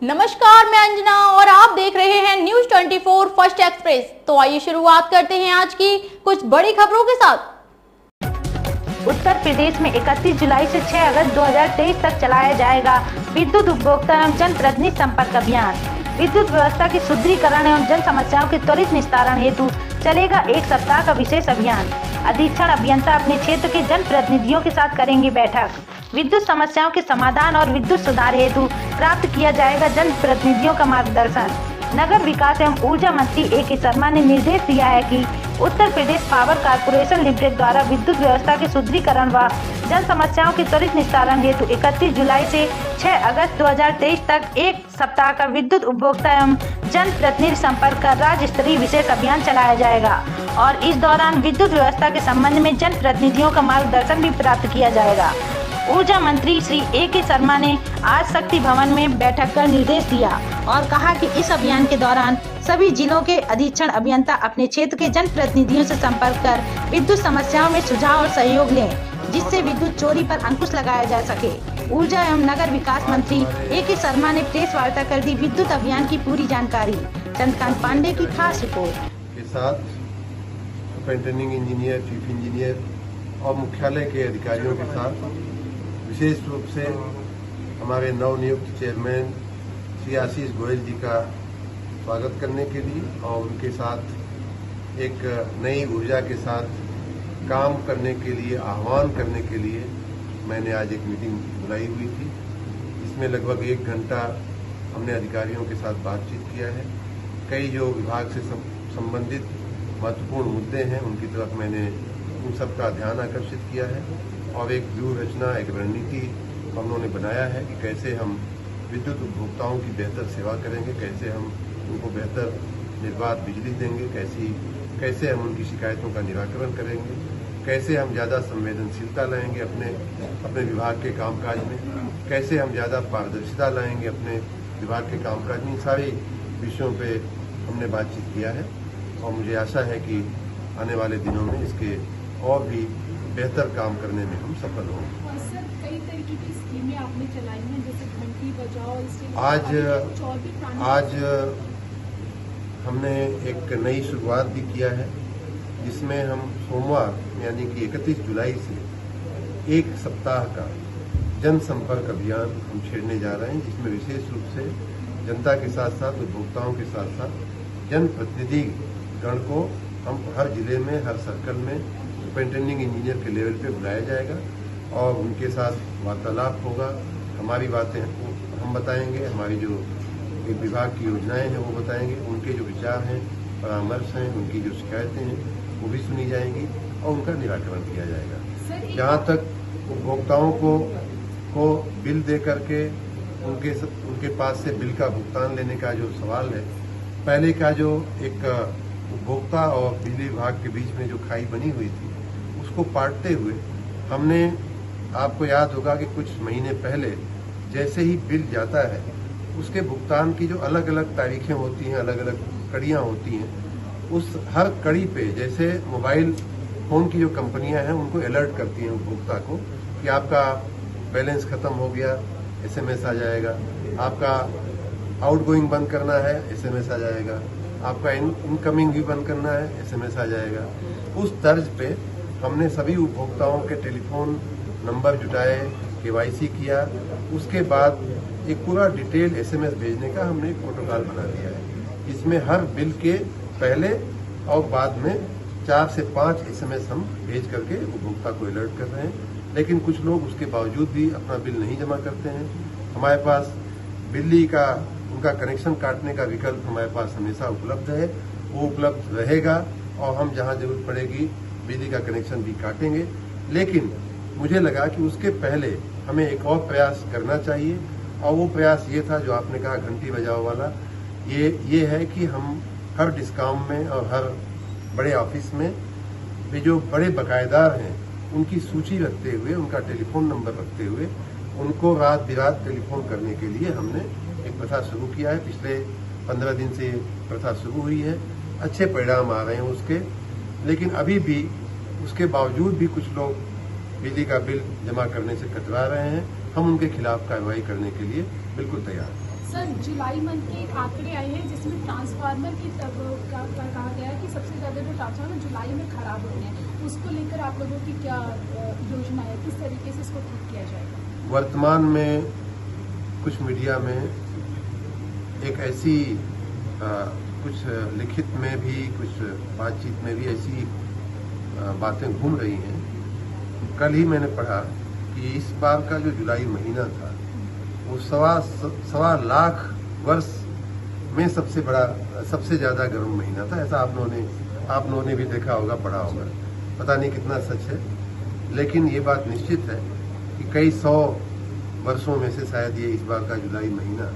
नमस्कार, मैं अंजना और आप देख रहे हैं न्यूज 24 फर्स्ट एक्सप्रेस। तो आइए शुरुआत करते हैं आज की कुछ बड़ी खबरों के साथ। उत्तर प्रदेश में 31 जुलाई से 6 अगस्त 2023 तक चलाया जाएगा विद्युत उपभोक्ता एवं जन प्रतिनिधि संपर्क अभियान। विद्युत व्यवस्था की सुदृढ़ीकरण एवं जन समस्याओं के त्वरित निस्तारण हेतु चलेगा एक सप्ताह का विशेष अभियान। अधीक्षण अभियंता अपने क्षेत्र के जन प्रतिनिधियों के साथ करेंगे बैठक। विद्युत समस्याओं के समाधान और विद्युत सुधार हेतु प्राप्त किया जाएगा जन प्रतिनिधियों का मार्गदर्शन। नगर विकास एवं ऊर्जा मंत्री A.K. शर्मा ने निर्देश दिया है कि Uttar Pradesh power corporation limited द्वारा विद्युत व्यवस्था के सुदृढ़ीकरण व जन समस्याओं के त्वरित निस्तारण हेतु 31 जुलाई से 6 अगस्त 2023 तक एक सप्ताह का विद्युत उपभोक्ता एवं जन प्रतिनिधि संपर्क का राज्य स्तरीय विशेष अभियान चलाया जाएगा और इस दौरान विद्युत व्यवस्था के संबंध में जन प्रतिनिधियों का मार्गदर्शन भी प्राप्त किया जाएगा। ऊर्जा मंत्री श्री A.K. शर्मा ने आज शक्ति भवन में बैठक कर निर्देश दिया और कहा कि इस अभियान के दौरान सभी जिलों के अधीक्षण अभियंता अपने क्षेत्र के जन प्रतिनिधियों से संपर्क कर विद्युत समस्याओं में सुझाव और सहयोग लें, जिससे विद्युत चोरी पर अंकुश लगाया जा सके। ऊर्जा एवं नगर विकास मंत्री A.K. शर्मा ने प्रेस वार्ता कर दी विद्युत अभियान की पूरी जानकारी। चंद्रकांत पांडे की खास रिपोर्ट के साथ सुपरिटेंडिंग इंजीनियर, चीफ इंजीनियर और मुख्यालय के अधिकारियों के साथ विशेष रूप से हमारे नवनियुक्त चेयरमैन श्री आशीष गोयल जी का स्वागत करने के लिए और उनके साथ एक नई ऊर्जा के साथ काम करने के लिए आह्वान करने के लिए मैंने आज एक मीटिंग बुलाई हुई थी। इसमें लगभग 1 घंटा हमने अधिकारियों के साथ बातचीत किया है। कई जो विभाग से संबंधित महत्वपूर्ण मुद्दे हैं उनकी तरफ मैंने उन सबका ध्यान आकर्षित किया है और एक व्यूह रचना, एक रणनीति हम लोगों ने बनाया है कि कैसे हम विद्युत उपभोक्ताओं की बेहतर सेवा करेंगे, कैसे हम उनको बेहतर निर्बाध बिजली देंगे, कैसे हम उनकी शिकायतों का निराकरण करेंगे, कैसे हम ज़्यादा संवेदनशीलता लाएंगे अपने विभाग के कामकाज में, कैसे हम ज़्यादा पारदर्शिता लाएंगे अपने विभाग के कामकाज में। इन सारे विषयों पे हमने बातचीत किया है और मुझे आशा है कि आने वाले दिनों में इसके और भी बेहतर काम करने में हम सफल होंगे। सर, कई तरीके की स्कीमें आपने चलाई हैं, जैसे घंटी बजाओ। आज हमने एक नई शुरुआत भी किया है, जिसमें हम सोमवार यानी कि 31 जुलाई से एक सप्ताह का जनसंपर्क अभियान हम छेड़ने जा रहे हैं, जिसमें विशेष रूप से जनता के साथ साथ उपभोक्ताओं के साथ साथ जनप्रतिनिधि गण को हम हर जिले में, हर सर्कल में सुपरिटेंडिंग इंजीनियर के लेवल पे बुलाया जाएगा और उनके साथ वार्तालाप होगा। हमारी बातें हम बताएंगे, हमारी जो विभाग की योजनाएं हैं वो बताएंगे, उनके जो विचार हैं, परामर्श हैं, उनकी जो शिकायतें हैं वो भी सुनी जाएंगी और उनका निराकरण किया जाएगा। जहाँ तक उपभोक्ताओं को बिल दे करके उनके पास से बिल का भुगतान लेने का जो सवाल है, पहले का जो एक उपभोक्ता और बिजली विभाग के बीच में जो खाई बनी हुई थी उसको पाटते हुए हमने, आपको याद होगा कि कुछ महीने पहले जैसे ही बिल जाता है उसके भुगतान की जो अलग अलग तारीखें होती हैं, अलग अलग कड़ियां होती हैं, उस हर कड़ी पे जैसे मोबाइल फोन की जो कंपनियां हैं उनको अलर्ट करती हैं उपभोक्ता को कि आपका बैलेंस खत्म हो गया, SMS आ जाएगा, आपका आउटगोइंग बंद करना है, SMS आ जाएगा, आपका इनकमिंग भी बंद करना है, SMS आ जाएगा। उस तर्ज पे हमने सभी उपभोक्ताओं के टेलीफोन नंबर जुटाए, KYC किया, उसके बाद एक पूरा डिटेल SMS भेजने का हमने एक प्रोटोकॉल बना दिया है। इसमें हर बिल के पहले और बाद में 4 से 5 SMS हम भेज करके उपभोक्ता को अलर्ट कर रहे हैं। लेकिन कुछ लोग उसके बावजूद भी अपना बिल नहीं जमा करते हैं। हमारे पास बिजली का उनका कनेक्शन काटने का विकल्प हमारे पास हमेशा उपलब्ध है, वो उपलब्ध रहेगा और हम जहां जरूरत पड़ेगी बिजली का कनेक्शन भी काटेंगे। लेकिन मुझे लगा कि उसके पहले हमें एक और प्रयास करना चाहिए और वो प्रयास ये था जो आपने कहा घंटी बजाओ वाला, ये है कि हम हर डिस्काउंट में और हर बड़े ऑफिस में भी जो बड़े बकायेदार हैं उनकी सूची रखते हुए, उनका टेलीफोन नंबर रखते हुए उनको रात बिरात टेलीफोन करने के लिए हमने एक प्रथा शुरू किया है। पिछले 15 दिन से प्रथा शुरू हुई है, अच्छे परिणाम आ रहे हैं उसके। लेकिन अभी भी उसके बावजूद भी कुछ लोग बिजली का बिल जमा करने से कतरा रहे हैं। हम उनके खिलाफ कार्रवाई करने के लिए बिल्कुल तैयार हैं। सर जुलाई मंथ के आंकड़े आए हैं जिसमें ट्रांसफार्मर की कहा गया है कि सबसे ज़्यादा जो ट्रांसफार्मर जुलाई में खराब हो गए हैं, उसको लेकर आप लोगों की क्या योजना है, किस तरीके से इसको ठीक किया जाएगा? वर्तमान में कुछ मीडिया में एक ऐसी कुछ लिखित में भी, कुछ बातचीत में भी ऐसी बातें घूम रही हैं। कल ही मैंने पढ़ा कि इस बार का जो जुलाई महीना था वो सवा लाख वर्ष में सबसे ज्यादा गर्म महीना था। ऐसा आप लोगों ने भी देखा होगा, पढ़ा होगा, पता नहीं कितना सच है, लेकिन ये बात निश्चित है कि कई 100 वर्षों में से शायद ये इस बार का जुलाई महीना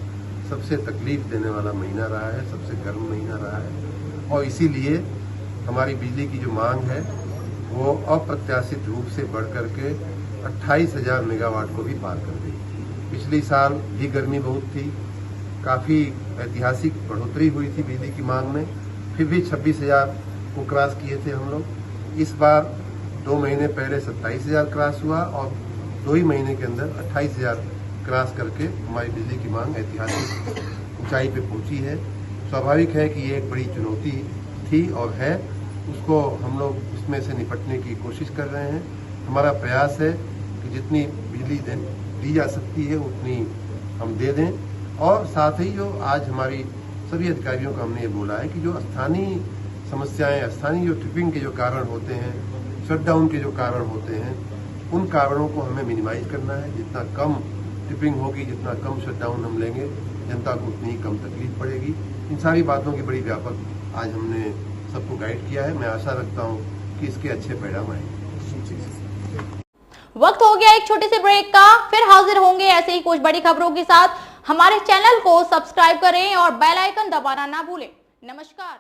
सबसे तकलीफ देने वाला महीना रहा है, सबसे गर्म महीना रहा है। और इसीलिए हमारी बिजली की जो मांग है वो अप्रत्याशित रूप से बढ़ करके 28,000 मेगावाट को भी पार कर गई। पिछले साल भी गर्मी बहुत थी, काफी ऐतिहासिक बढ़ोतरी हुई थी बिजली की मांग में, फिर भी 26,000 को क्रॉस किए थे हम लोग। इस बार 2 महीने पहले 27,000 क्रॉस हुआ और 2 ही महीने के अंदर 28,000 क्रॉस करके हमारी बिजली की मांग ऐतिहासिक ऊंचाई पे पहुंची है। स्वाभाविक है कि ये एक बड़ी चुनौती थी और है, उसको हम लोग उसमें से निपटने की कोशिश कर रहे हैं। हमारा प्रयास है कि जितनी बिजली दी जा सकती है उतनी हम दे दें। और साथ ही जो आज हमारी सभी अधिकारियों को हमने ये बोला है कि जो स्थानीय समस्याएं, स्थानीय जो ट्रिपिंग के जो कारण होते हैं, शटडाउन के जो कारण होते हैं, उन कारणों को हमें मिनिमाइज करना है। जितना कम ट्रिपिंग होगी, जितना कम शटडाउन हम लेंगे, जनता को उतनी ही कम तकलीफ पड़ेगी। इन सारी बातों की बड़ी व्यापक आज हमने सबको गाइड किया है। मैं आशा रखता हूँ कि इसके अच्छे परिणाम आएंगे। वक्त हो गया एक छोटे से ब्रेक का, फिर हाजिर होंगे ऐसे ही कुछ बड़ी खबरों के साथ। हमारे चैनल को सब्सक्राइब करें और बेल आइकन दबाना ना भूलें। नमस्कार।